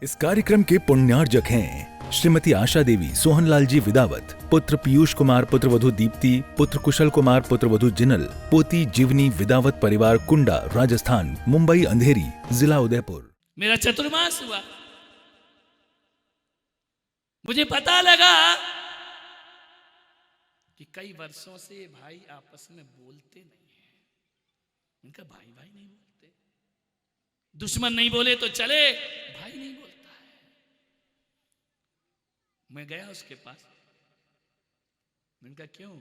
इस कार्यक्रम के पुण्यार्जक हैं श्रीमती आशा देवी, सोहनलाल जी विदावत, पुत्र पीयूष कुमार, पुत्रवधू दीप्ति, पुत्र कुशल कुमार, पुत्रवधू जिनल, पोती जीवनी विदावत, परिवार कुंडा, राजस्थान, मुंबई अंधेरी, जिला उदयपुर। मेरा चतुर्मास हुआ, मुझे पता लगा कि कई वर्षों से भाई आपस में बोलते नहीं है। उनका भाई भाई नहीं बोलते, दुश्मन नहीं बोले तो चले, भाई नहीं बोलता है। मैं गया उसके पास, मैंने कहा क्यों?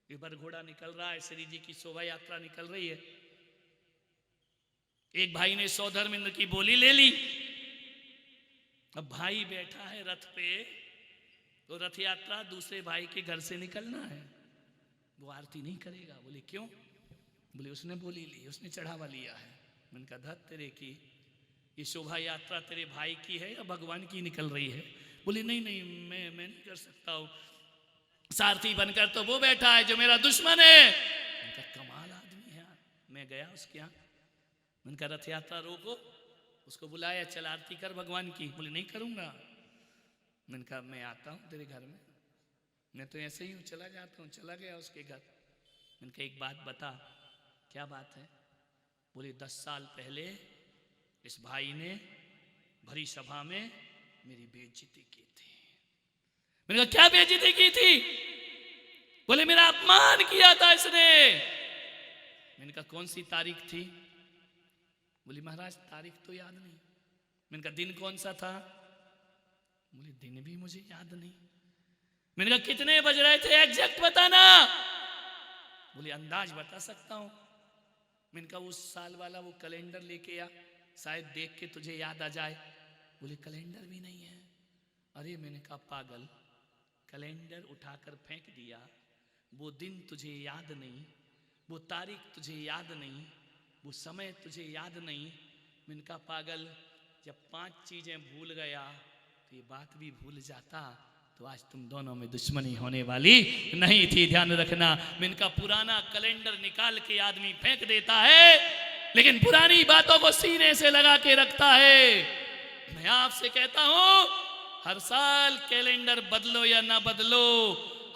एक बार घोड़ा निकल रहा है, श्री जी की शोभा यात्रा निकल रही है, एक भाई ने सौधर्मेंद्र की बोली ले ली। अब भाई बैठा है रथ पे, तो रथ यात्रा दूसरे भाई के घर से निकलना है, वो आरती नहीं करेगा। बोले क्यों? बोले उसने बोली ली, उसने चढ़ावा लिया है। मैंने कहा धत तेरे की, ये शोभा यात्रा तेरे भाई की है या भगवान की निकल रही है? बोले नहीं नहीं, मैं नहीं कर सकता हूं, सारथी बनकर तो वो बैठा है जो मेरा दुश्मन है। मैंने कहा कमाल आदमी है यार। मैं गया उसके यहाँ, मैंने कहा रथ यात्रा रोको, उसको बुलाया, चल आरती कर भगवान की। बोले नहीं करूंगा। मैंने कहा मैं आता हूँ तेरे घर में, मैं तो ऐसे ही हूँ, चला जाता हूँ। चला गया उसके घर। मैंने कहा एक बात बता। क्या बात है? बोले 10 साल पहले इस भाई ने भरी सभा में मेरी बेइज्जती की थी। मैंने कहा क्या बेइज्जती की थी? बोले मेरा अपमान किया था इसने। मैंने कहा कौन सी तारीख थी? बोली महाराज तारीख तो याद नहीं। मैंने कहा दिन कौन सा था? बोले दिन भी मुझे याद नहीं। मैंने कहा कितने बज रहे थे एग्जैक्ट बताना। बोले अंदाज बता सकता हूं। मैंने कहा उस साल वाला वो कैलेंडर लेके आ, शायद देख के तुझे याद आ जाए। बोले कैलेंडर भी नहीं है। अरे मैंने कहा पागल, कैलेंडर उठाकर फेंक दिया, वो दिन तुझे याद नहीं, वो तारीख तुझे याद नहीं, वो समय तुझे याद नहीं। मैंने कहा पागल, जब 5 चीजें भूल गया तो ये बात भी भूल जाता, तो आज तुम दोनों में दुश्मनी होने वाली नहीं थी, ध्यान रखना। मैंने कहा पुराना कैलेंडर निकाल के आदमी फेंक देता है, लेकिन पुरानी बातों को सीने से लगा के रखता है। मैं आपसे कहता हूं हर साल कैलेंडर बदलो या ना बदलो,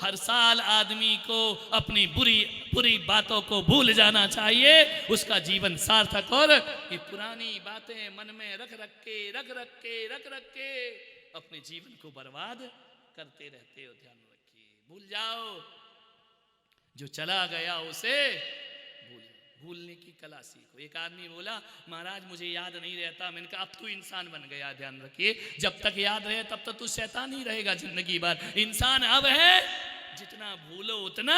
हर साल आदमी को अपनी बुरी बातों को भूल जाना चाहिए, उसका जीवन सार्थक। और ये पुरानी बातें मन में रख रख के अपने जीवन को बर्बाद करते रहते हो। ध्यान रखिए, भूल जाओ, जो चला गया उसे भूलने की कला सीखो। एक आदमी बोला महाराज मुझे याद नहीं रहता। मैंने कहा अब तू इंसान बन गया। ध्यान रखिए, जब तक याद रहे तब तक तू शैतान ही रहेगा जिंदगी भर। इंसान अब है, जितना भूलो उतना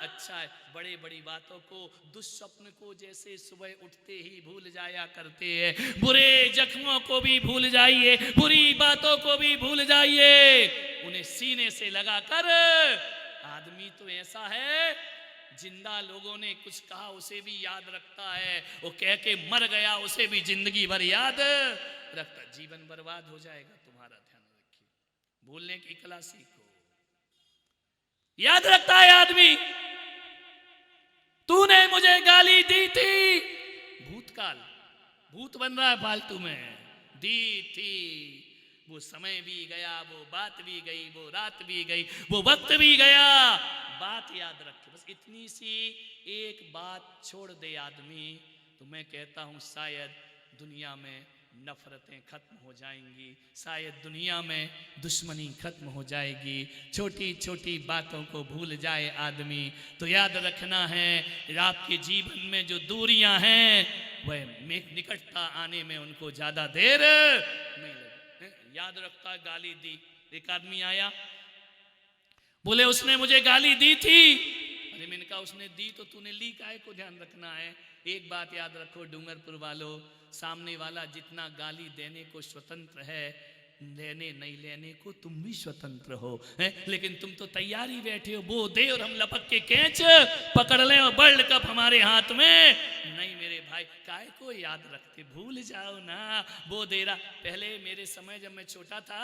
अच्छा है। बड़ी बातों को, दुस्वप्न को जैसे सुबह उठते ही भूल जाया करते हैं, बुरे जख्मों को भी भूल जाइए, बुरी बातों को भी भूल जाइए, उन्हें सीने से लगाकर। आदमी तो ऐसा है, जिंदा लोगों ने कुछ कहा उसे भी याद रखता है, वो कह के मर गया उसे भी जिंदगी भर याद रखता। जीवन बर्बाद हो जाएगा तुम्हारा। ध्यान रखिए, भूलने की कला सीखो। याद रखता है आदमी, तूने मुझे गाली दी थी, भूतकाल, भूत बन रहा है फालतू में, दी थी। वो समय भी गया, वो बात भी गई, वो रात भी गई, वो वक्त भी गया। बात याद रखे, बस इतनी सी एक बात छोड़ दे आदमी, तो मैं कहता हूं शायद दुनिया में नफरतें खत्म हो जाएंगी, शायद दुनिया में दुश्मनी खत्म हो जाएगी। छोटी छोटी बातों को भूल जाए आदमी, तो याद रखना है आपके जीवन में जो दूरियां हैं वह निकटता आने में उनको ज्यादा देर नहीं लगे। याद रखता, गाली दी। एक आदमी आया, बोले उसने मुझे गाली दी थी। अरे मैंने कहा उसने दी तो तूने ली काहे को? ध्यान रखना है, एक बात याद रखो डूंगरपुर वालों, सामने वाला जितना गाली देने को स्वतंत्र है, लेने नहीं लेने को तुम भी स्वतंत्र हो, है? लेकिन तुम तो तैयार ही बैठे हो, वो दे और हम लपक के कैच पकड़ लें और वर्ल्ड कप हमारे हाथ में। नहीं मेरे भाई, काहे को याद रखते, भूल जाओ ना। वो दे रहा, पहले मेरे समय जब मैं छोटा था,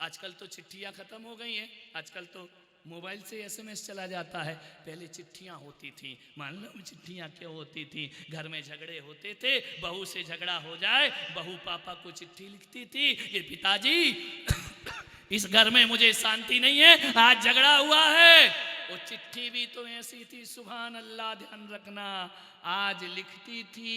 आजकल तो चिट्ठियां खत्म हो गई हैं, आजकल तो मोबाइल से एसएमएस चला जाता है। पहले चिट्ठियां होती थी, मालूम चिट्ठियां क्यों होती थी? घर में झगड़े होते थे, बहू से झगड़ा हो जाए, बहू पापा को चिट्ठी लिखती थी, ये पिताजी इस घर में मुझे शांति नहीं है, आज झगड़ा हुआ है। वो चिट्ठी भी तो ऐसी थी, सुभान अल्लाह, ध्यान रखना, आज लिखती थी,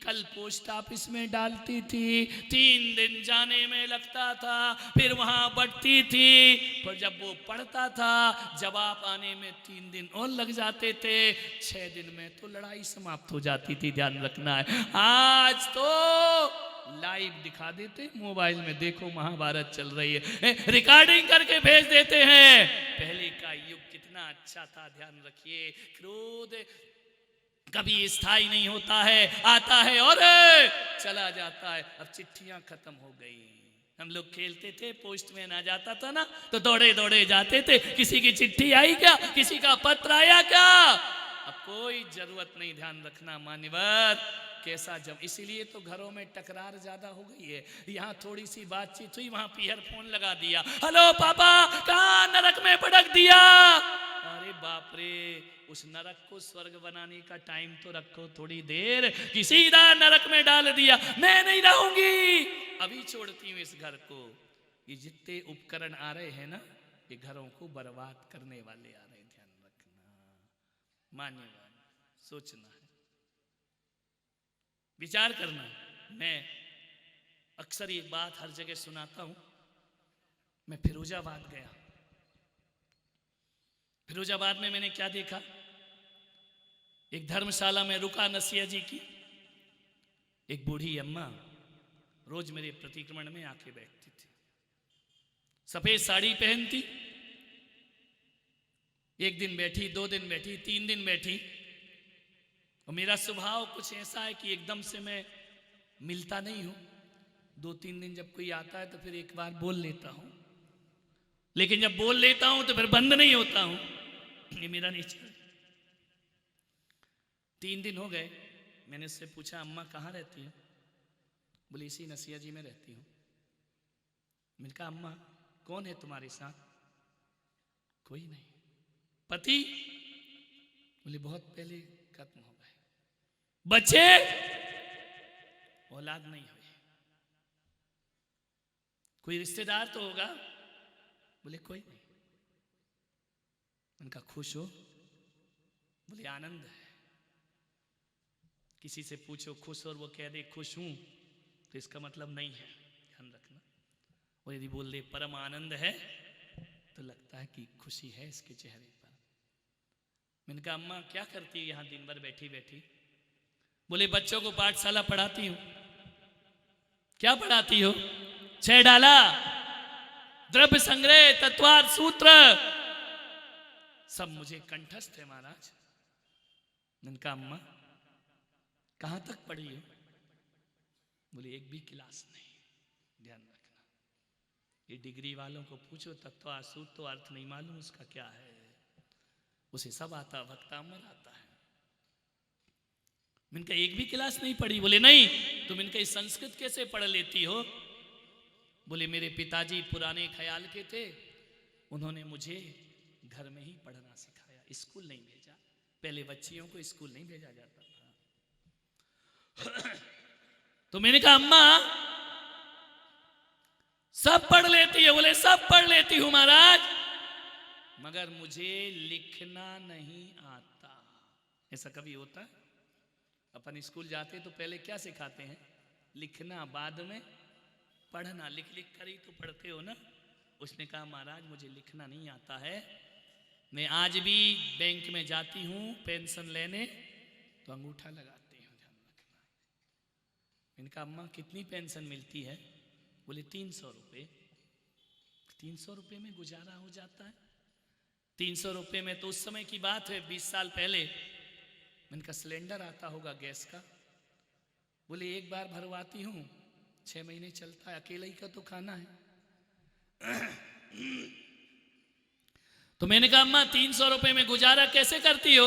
कल पोस्ट ऑफिस में डालती थी, 3 दिन जाने में लगता था, फिर वहां बढ़ती थी, पर जब वो पढ़ता था जवाब आने में 3 दिन और लग जाते थे, 6 दिन में तो लड़ाई समाप्त हो जाती थी। ध्यान रखना है, आज तो लाइव दिखा देते, मोबाइल में देखो महाभारत चल रही है, रिकॉर्डिंग करके भेज देते हैं। पहले का युग कितना अच्छा था, ध्यान रखिए। क्रोध कभी स्थायी नहीं होता है, आता है और चला जाता है। अब चिट्ठियां खत्म हो गई। हम लोग खेलते थे, पोस्टमैन आ जाता था ना तो दौड़े दौड़े जाते थे, किसी की चिट्ठी आई क्या, किसी का पत्र आया क्या? अब कोई जरूरत नहीं। ध्यान रखना मान्यवर, कैसा जब, इसीलिए तो घरों में टकरार ज्यादा हो गई है। यहाँ थोड़ी सी बातचीत हुई, वहां पीहर फोन लगा दिया, हेलो पापा, कहाँ नरक में पटक दिया। अरे बाप रे, उस नरक को स्वर्ग बनाने का टाइम तो रखो थोड़ी देर, कि सीधा नरक में डाल दिया, मैं नहीं रहूंगी, अभी छोड़ती हूँ इस घर को। ये जितने उपकरण आ रहे हैं ना, ये घरों को बर्बाद करने वाले आ रहे हैं। ध्यान रखना मान्यवर, सोचना है, विचार करना। मैं अक्सर ये बात हर जगह सुनाता हूं। मैं फिरोजाबाद गया, फिरोजाबाद में मैंने क्या देखा, एक धर्मशाला में रुका नसिया जी की, एक बूढ़ी अम्मा रोज मेरे प्रतिक्रमण में आके बैठती थी, सफेद साड़ी पहनती, एक दिन बैठी, 2 दिन बैठी, 3 दिन बैठी। और मेरा स्वभाव कुछ ऐसा है कि एकदम से मैं मिलता नहीं हूं, 2-3 दिन जब कोई आता है तो फिर एक बार बोल लेता हूं, लेकिन जब बोल लेता हूं तो फिर बंद नहीं होता हूं, ये मेरा नेचर। 3 दिन हो गए, मैंने उससे पूछा, अम्मा कहाँ रहती हो? बोली इसी नसिया जी में रहती हूँ। मैंने कहा अम्मा कौन है तुम्हारे साथ? कोई नहीं। पति? बोले बहुत पहले खत्म हो गए। बच्चे? औलाद नहीं हुई। कोई रिश्तेदार तो होगा? बोले कोई नहीं। उनका खुश हो? बोले आनंद है। किसी से पूछो खुश और वो कह दे खुश हूं तो इसका मतलब नहीं है, ध्यान रखना। और यदि बोल दे परम आनंद है तो लगता है कि खुशी है इसके चेहरे पर। मैंने कहा अम्मा क्या करती है यहां दिन भर बैठी बैठी? बोले बच्चों को पाठशाला पढ़ाती हूं। क्या पढ़ाती हो? 6 डाला, द्रव्य संग्रह, तत्वार्थ सूत्र, सब मुझे कंठस्थ है महाराज। मैंने कहा अम्मा कहां तक पढ़ी हो? बोले एक भी क्लास नहीं। ध्यान रखना, ये डिग्री वालों को पूछो, तत्वार्थ सूत्र तो अर्थ नहीं मालूम उसका क्या है, उसे सब आता, भक्तामर आता है। मैंने कहा एक भी क्लास नहीं पढ़ी? बोले नहीं। तुम इनका संस्कृत कैसे पढ़ लेती हो? बोले मेरे पिताजी पुराने ख्याल के थे, उन्होंने मुझे घर में ही पढ़ना सिखाया, स्कूल नहीं भेजा। पहले बच्चियों को स्कूल नहीं भेजा जाता था। तो मैंने कहा अम्मा सब पढ़ लेती है? बोले सब पढ़ लेती हूं महाराज, मगर मुझे लिखना नहीं आता। ऐसा कभी होता है? अपन स्कूल जाते तो पहले क्या सिखाते हैं? लिखना, बाद में पढ़ना। लिख लिख कर ही तो पढ़ते हो ना। उसने कहा महाराज मुझे लिखना नहीं आता है, मैं आज भी बैंक में जाती हूं पेंशन लेने तो अंगूठा लगाती हूं। ध्यान रखना। मैंने कहा अम्मा कितनी पेंशन मिलती है? बोले 300 रुपये। 300 रुपये में गुजारा हो जाता है? 300 रुपये में तो उस समय की बात है, 20 साल पहले। मैंने कहा सिलेंडर आता होगा गैस का? बोले एक बार भरवाती हूं, 6 महीने चलता है, अकेले ही का तो खाना है। तो मैंने कहा अम्मा 300 रुपये में गुजारा कैसे करती हो?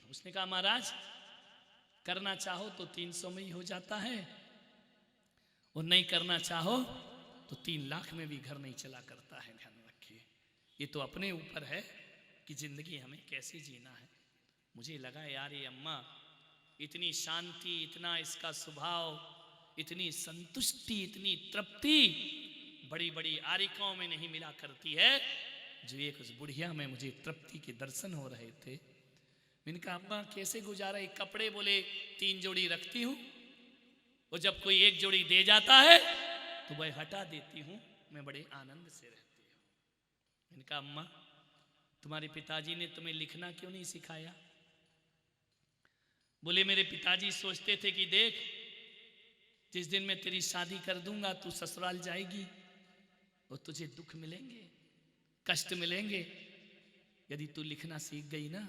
उसने कहा महाराज करना चाहो तो 300 में ही हो जाता है, और नहीं करना चाहो तो 3 लाख में भी घर नहीं चला करता है। ध्यान रखिए। ये तो अपने ऊपर है कि जिंदगी हमें कैसे जीना है। मुझे लगा यार ये अम्मा इतनी शांति, इतना इसका स्वभाव, इतनी संतुष्टि, इतनी तृप्ति बड़ी बड़ी आरिकाओं में नहीं मिला करती है, जो एक उस बुढ़िया में मुझे तृप्ति के दर्शन हो रहे थे। मैंने कहा अम्मा कैसे गुजारा? एक कपड़े बोले 3 जोड़ी रखती हूँ, और जब कोई 1 जोड़ी दे जाता है तो वह हटा देती हूँ, मैं बड़े आनंद से रहती हूँ। मैंने कहा अम्मा तुम्हारे पिताजी ने तुम्हें लिखना क्यों नहीं सिखाया? बोले मेरे पिताजी सोचते थे कि देख जिस दिन मैं तेरी शादी कर दूंगा तू ससुराल जाएगी और तुझे दुख मिलेंगे, कष्ट मिलेंगे। यदि तू लिखना सीख गई ना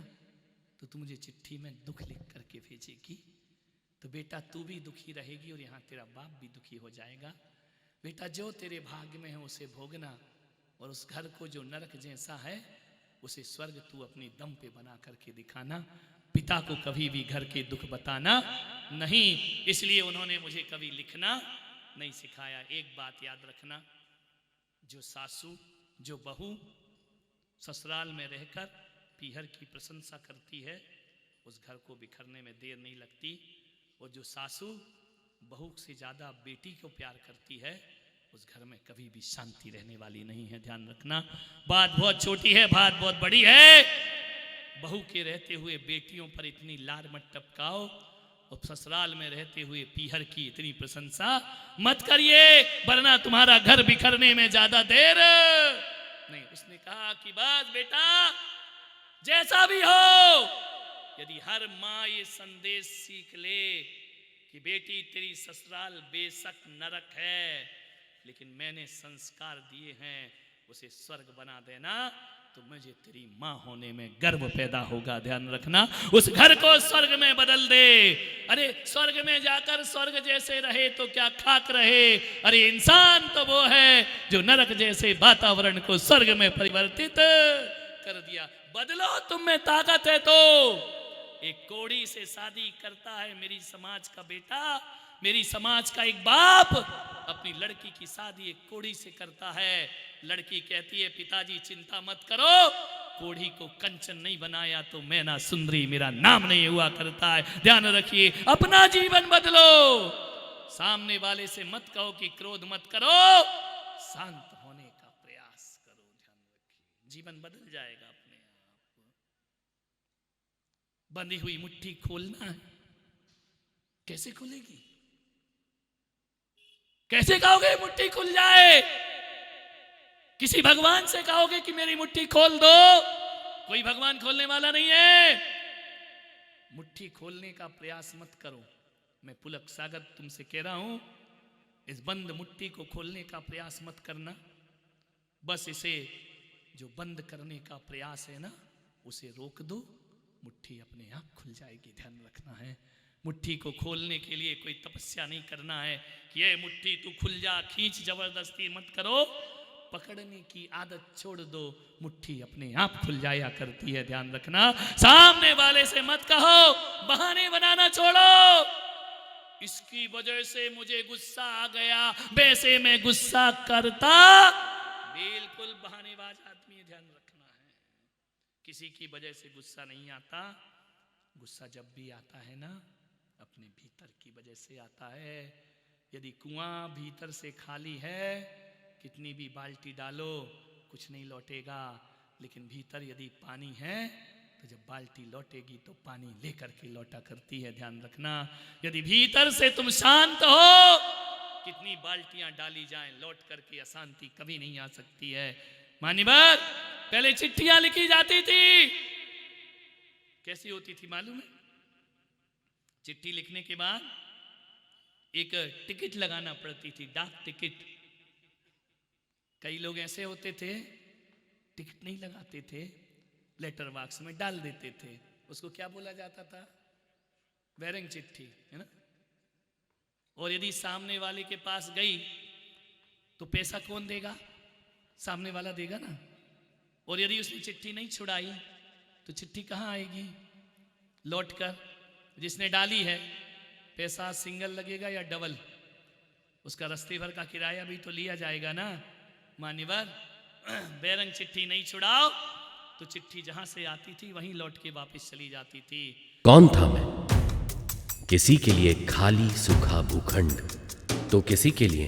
तो तू मुझे चिट्ठी में दुख लिख करके भेजेगी, तो बेटा तू भी दुखी रहेगी और यहाँ तेरा बाप भी दुखी हो जाएगा। बेटा जो तेरे भाग्य में है उसे भोगना, और उस घर को जो नरक जैसा है उसे स्वर्ग तू अपनी दम पे बना करके दिखाना। पिता को कभी भी घर के दुख बताना नहीं, इसलिए उन्होंने मुझे कभी लिखना नहीं सिखाया। एक बात याद रखना, जो सासू, जो बहू ससुराल में रहकर पीहर की प्रशंसा करती है उस घर को बिखरने में देर नहीं लगती, और जो सासू बहू से ज़्यादा बेटी को प्यार करती है उस घर में कभी भी शांति रहने वाली नहीं है। ध्यान रखना, बात बहुत छोटी है, बात बहुत बड़ी है। बहू के रहते हुए बेटियों पर इतनी लार मत टपकाओ, और ससुराल में रहते हुए पीहर की इतनी प्रशंसा मत करिए, वरना तुम्हारा घर बिखरने में ज्यादा देर नहीं। उसने कहा कि बस बेटा जैसा भी हो, यदि हर माँ ये संदेश सीख ले कि बेटी तेरी ससुराल बेशक नरक है, लेकिन मैंने संस्कार दिए हैं उसे स्वर्ग बना देना, तो मुझे तेरी माँ होने में गर्व पैदा होगा। ध्यान रखना, उस घर को स्वर्ग में बदल दे। अरे स्वर्ग में जाकर स्वर्ग जैसे रहे तो क्या खाक रहे, अरे इंसान तो वो है जो नरक जैसे वातावरण को स्वर्ग में परिवर्तित कर दिया। बदलो, तुम में ताकत है तो। एक कोढ़ी से शादी करता है मेरी समाज का बेटा, मेरी समाज का एक बाप अपनी लड़की की शादी एक कोढ़ी से करता है। लड़की कहती है पिताजी चिंता मत करो, कोढ़ी को कंचन नहीं बनाया तो मैना सुंदरी मेरा नाम नहीं हुआ करता है। ध्यान रखिए, अपना जीवन बदलो। सामने वाले से मत कहो कि क्रोध मत करो, शांत होने का प्रयास करो। ध्यान रखिए, जीवन बदल जाएगा अपने आप। बंधी हुई मुट्ठी खोलना है, कैसे खुलेगी? कैसे कहोगे मुट्ठी खुल जाए? किसी भगवान से कहोगे कि मेरी मुट्ठी खोल दो? कोई भगवान खोलने वाला नहीं है। मुट्ठी खोलने का प्रयास मत करो। मैं पुलक सागर तुमसे कह रहा हूं, इस बंद मुट्ठी को खोलने का प्रयास मत करना। बस इसे जो बंद करने का प्रयास है ना, उसे रोक दो, मुट्ठी अपने आप खुल जाएगी। ध्यान रखना है, मुट्ठी को खोलने के लिए कोई तपस्या नहीं करना है कि ये मुट्ठी तू खुल जा, खींच, जबरदस्ती मत करो। पकड़ने की आदत छोड़ दो, मुट्ठी अपने आप खुल जाया करती है। ध्यान रखना, सामने वाले से मत कहो, बहाने बनाना छोड़ो। इसकी वजह से मुझे गुस्सा आ गया, वैसे मैं गुस्सा करता, बिल्कुल बहानेबाज आदमी है। ध्यान रखना है, किसी की वजह से गुस्सा नहीं आता। गुस्सा जब भी आता है ना, अपने भीतर की वजह से आता है। यदि कुआं भीतर से खाली है, कितनी भी बाल्टी डालो कुछ नहीं लौटेगा, लेकिन भीतर यदि पानी है तो जब बाल्टी लौटेगी तो पानी लेकर के लौटा करती है। ध्यान रखना, यदि भीतर से तुम शांत हो, कितनी बाल्टियां डाली जाएं, लौट करके अशांति कभी नहीं आ सकती है। मान्यवर, पहले चिट्ठियां लिखी जाती थी, कैसी होती थी मालूम है? चिट्ठी लिखने के बाद एक टिकट लगाना पड़ती थी, डाक टिकट। कई लोग ऐसे होते थे टिकट नहीं लगाते थे, लेटर बॉक्स में डाल देते थे। उसको क्या बोला जाता था? वेरिंग चिट्ठी, है ना। और यदि सामने वाले के पास गई तो पैसा कौन देगा? सामने वाला देगा ना। और यदि उसने चिट्ठी नहीं छुड़ाई तो चिट्ठी कहाँ आएगी? लौट कर। जिसने डाली है पैसा सिंगल लगेगा या डबल? उसका रास्ते भर का किराया भी तो लिया जाएगा ना। मान्यवर, बेरंग चिट्ठी नहीं छुड़ाओ तो चिट्ठी जहां से आती थी वहीं लौट के वापस चली जाती थी। कौन था मैं? किसी के लिए खाली सूखा भूखंड, तो किसी के लिए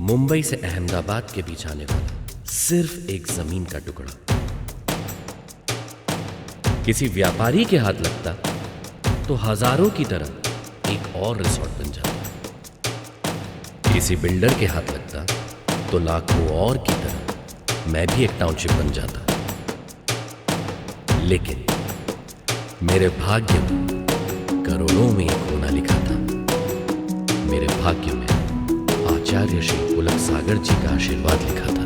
मुंबई से अहमदाबाद के बीच आने वाला सिर्फ एक जमीन का टुकड़ा। किसी व्यापारी के हाथ लगता तो हजारों की तरह एक और रिसोर्ट बन जाता। किसी बिल्डर के हाथ लगता तो लाखों और की तरह मैं भी एक टाउनशिप बन जाता। लेकिन मेरे भाग्य में करोड़ों में एक होना लिखा था। मेरे भाग्य में आचार्य श्री पुलक सागर जी का आशीर्वाद लिखा था।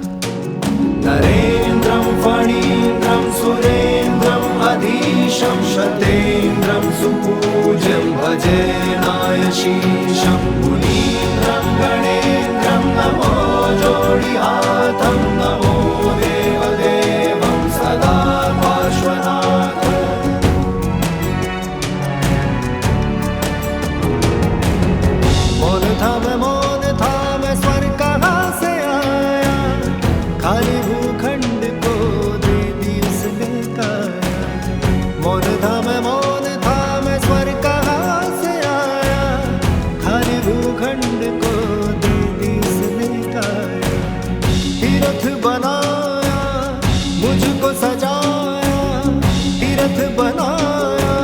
नरेन्द्रं फणीन्द्रं सुरेन्द्रं अधीशं शतेन्द्रं सुपूज्यं भजे नायशीशं मुनीन्द्रं गणेन्द्रं नमो जोडिहातं नमो देवदेवं सदा पार्श्वनाथम्। मौन था मैं स्वर कहाँ से आया, खाली भूखंड को दे दी उसने काया। मौन था मैं स्वर कहाँ से आया, खाली भूखंड को दे दी उसने काया। तीर्थ बनाया मुझको सजाया, तीर्थ बनाया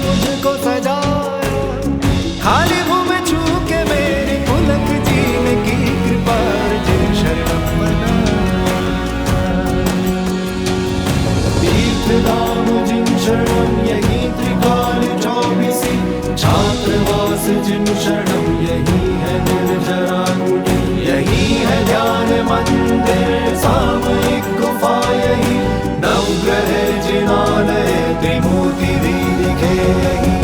मुझको सजाया। खाली भूमि छू के मेरे पुलक जी ने की कृपा जिन शरणम बना। तीर्थधाम जिन शरणम यही त्रिकाल चौबीसी, छात्रवास जिन शरणम यही है निर्जरा कुटी। यही है ध्यान मंदिर सामयिक गुफा, यही नवग्रह जिनालय त्रिमूर्ति भी दिखे यही।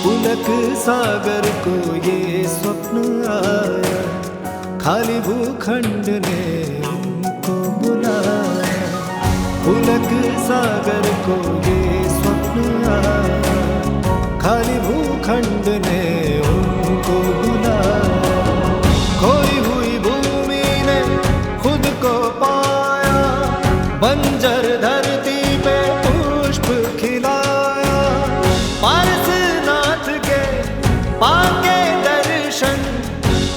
पुलक सागर को ये स्वप्न आया, खाली भूखंड ने उनको बुलाया। पुलक सागर को ये स्वप्न आया, खाली भूखंड ने उनको बुलाया। खोई हुई भूमि ने खुद को पाया, बंजर धरती पे पुष्प खिलाया। पारसनाथ के पाके दर्शन,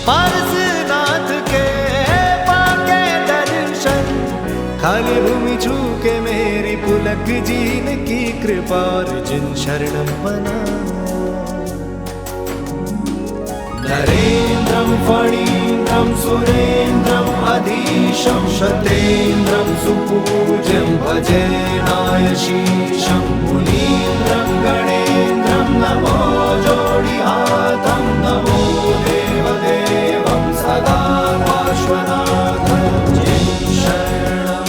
पारसनाथ के पाके दर्शन। खाली भूमि छू के मेरी पुलक जी ने की कृपा जिन शरणम बना। नरेन्द्रं फणीन्द्रं सुरेन्द्रं अधीशं शतेन्द्रं सुपूज्यं भजे नायशीशं मुनीन्द्रं गणेन्द्रं नमो जोडिहातं नमो देवदेवं सदा पार्श्वनाथम्। जिन शरणं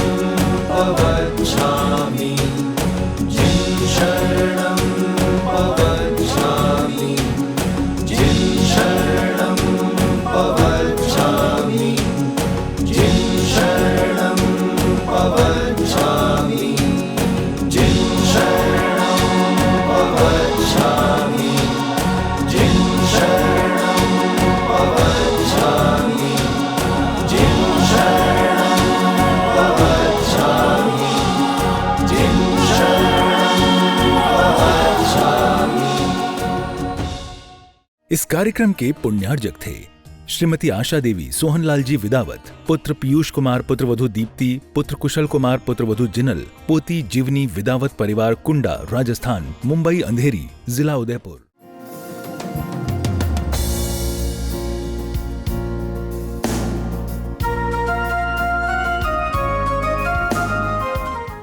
पवच्छामि, जिन शरणं पवच्छामि, जिन शरणं पवच्छामि, जिन शरणं पवच्छामि, जिन शरणं पवच्छामि, जिन शरणं पवच्छामि, जिन शरणं पवच्छामि, जिन शरणं पवच्छामि। इस कार्यक्रम के पुण्यार्जक थे श्रीमती आशा देवी सोहनलाल जी विदावत, पुत्र पीयूष कुमार, पुत्रवधू दीप्ति, पुत्र कुशल कुमार, पुत्रवधू जिनल, पोती जीवनी विदावत परिवार कुंडा, राजस्थान, मुंबई अंधेरी, जिला उदयपुर।